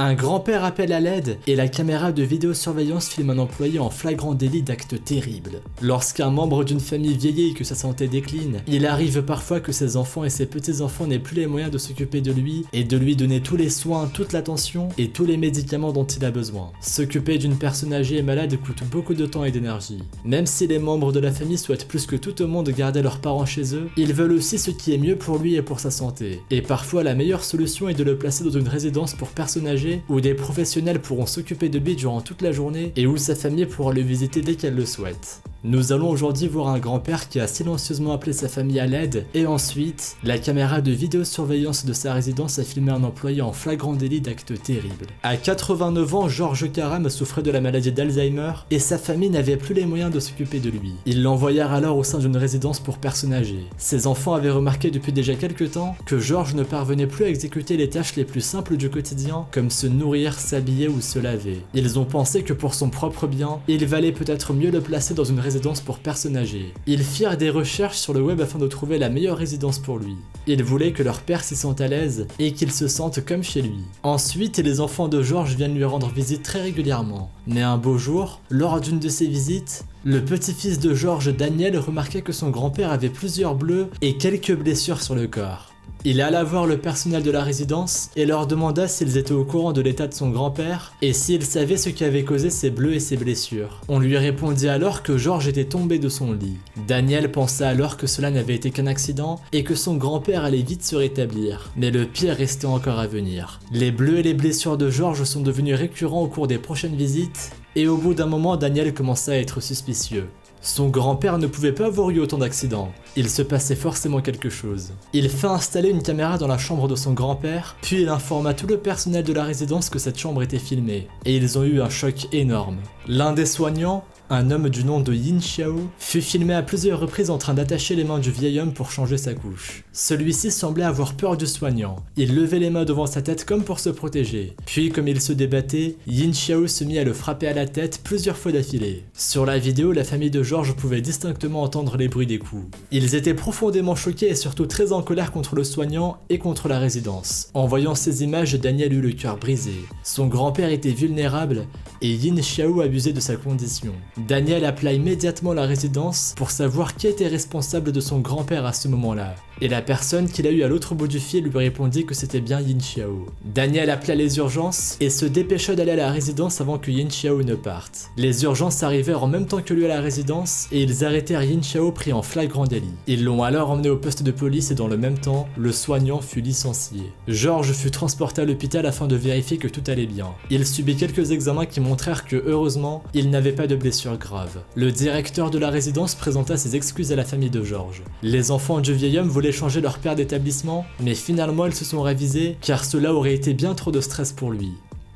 Un grand-père appelle à l'aide et la caméra de vidéosurveillance filme un employé en flagrant délit d'actes terribles. Lorsqu'un membre d'une famille vieillit et que sa santé décline, il arrive parfois que ses enfants et ses petits-enfants n'aient plus les moyens de s'occuper de lui et de lui donner tous les soins, toute l'attention et tous les médicaments dont il a besoin. S'occuper d'une personne âgée et malade coûte beaucoup de temps et d'énergie. Même si les membres de la famille souhaitent plus que tout au monde garder leurs parents chez eux, ils veulent aussi ce qui est mieux pour lui et pour sa santé. Et parfois la meilleure solution est de le placer dans une résidence pour personnes âgées où des professionnels pourront s'occuper de lui durant toute la journée et où sa famille pourra le visiter dès qu'elle le souhaite. Nous allons aujourd'hui voir un grand-père qui a silencieusement appelé sa famille à l'aide et ensuite, la caméra de vidéosurveillance de sa résidence a filmé un employé en flagrant délit d'actes terribles. À 89 ans, Georges Karam souffrait de la maladie d'Alzheimer et sa famille n'avait plus les moyens de s'occuper de lui. Ils l'envoyèrent alors au sein d'une résidence pour personnes âgées. Ses enfants avaient remarqué depuis déjà quelques temps que Georges ne parvenait plus à exécuter les tâches les plus simples du quotidien comme se nourrir, s'habiller ou se laver. Ils ont pensé que pour son propre bien, il valait peut-être mieux le placer dans une résidence pour personnes âgées. Ils firent des recherches sur le web afin de trouver la meilleure résidence pour lui. Ils voulaient que leur père s'y sente à l'aise et qu'il se sente comme chez lui. Ensuite, les enfants de Georges viennent lui rendre visite très régulièrement. Mais un beau jour, lors d'une de ces visites, le petit-fils de Georges, Daniel, remarqua que son grand-père avait plusieurs bleus et quelques blessures sur le corps. Il alla voir le personnel de la résidence et leur demanda s'ils étaient au courant de l'état de son grand-père et s'ils savaient ce qui avait causé ses bleus et ses blessures. On lui répondit alors que Georges était tombé de son lit. Daniel pensa alors que cela n'avait été qu'un accident et que son grand-père allait vite se rétablir. Mais le pire restait encore à venir. Les bleus et les blessures de Georges sont devenus récurrents au cours des prochaines visites et au bout d'un moment, Daniel commença à être suspicieux. Son grand-père ne pouvait pas avoir eu autant d'accidents. Il se passait forcément quelque chose. Il fit installer une caméra dans la chambre de son grand-père, puis il informa tout le personnel de la résidence que cette chambre était filmée. Et ils ont eu un choc énorme. L'un des soignants, un homme du nom de Yin Xiao, fut filmé à plusieurs reprises en train d'attacher les mains du vieil homme pour changer sa couche. Celui-ci semblait avoir peur du soignant. Il levait les mains devant sa tête comme pour se protéger. Puis comme il se débattait, Yin Xiao se mit à le frapper à la tête plusieurs fois d'affilée. Sur la vidéo, la famille de Georges pouvait distinctement entendre les bruits des coups. Ils étaient profondément choqués et surtout très en colère contre le soignant et contre la résidence. En voyant ces images, Daniel eut le cœur brisé. Son grand-père était vulnérable et Yin Xiao abusait de sa condition. Daniel appela immédiatement la résidence pour savoir qui était responsable de son grand-père à ce moment-là. Et la personne qu'il a eue à l'autre bout du fil lui répondit que c'était bien Yin Xiao. Daniel appela les urgences et se dépêcha d'aller à la résidence avant que Yin Xiao ne parte. Les urgences arrivèrent en même temps que lui à la résidence et ils arrêtèrent Yin Xiao pris en flagrant délit. Ils l'ont alors emmené au poste de police et dans le même temps, le soignant fut licencié. Georges fut transporté à l'hôpital afin de vérifier que tout allait bien. Il subit quelques examens qui montrèrent que, heureusement, il n'avait pas de blessures graves. Le directeur de la résidence présenta ses excuses à la famille de Georges. Les enfants du vieil homme voulaient changer leur père d'établissement, mais finalement ils se sont révisés car cela aurait été bien trop de stress pour lui.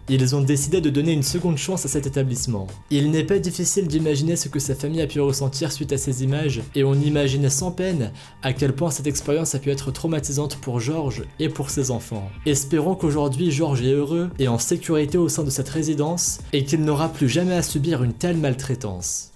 Ils ont décidé de donner une seconde chance à cet établissement. Il n'est pas difficile d'imaginer ce que sa famille a pu ressentir suite à ces images, et on imagine sans peine à quel point cette expérience a pu être traumatisante pour Georges et pour ses enfants. Espérons qu'aujourd'hui Georges est heureux et en sécurité au sein de cette résidence, et qu'il n'aura plus jamais à subir une telle maltraitance.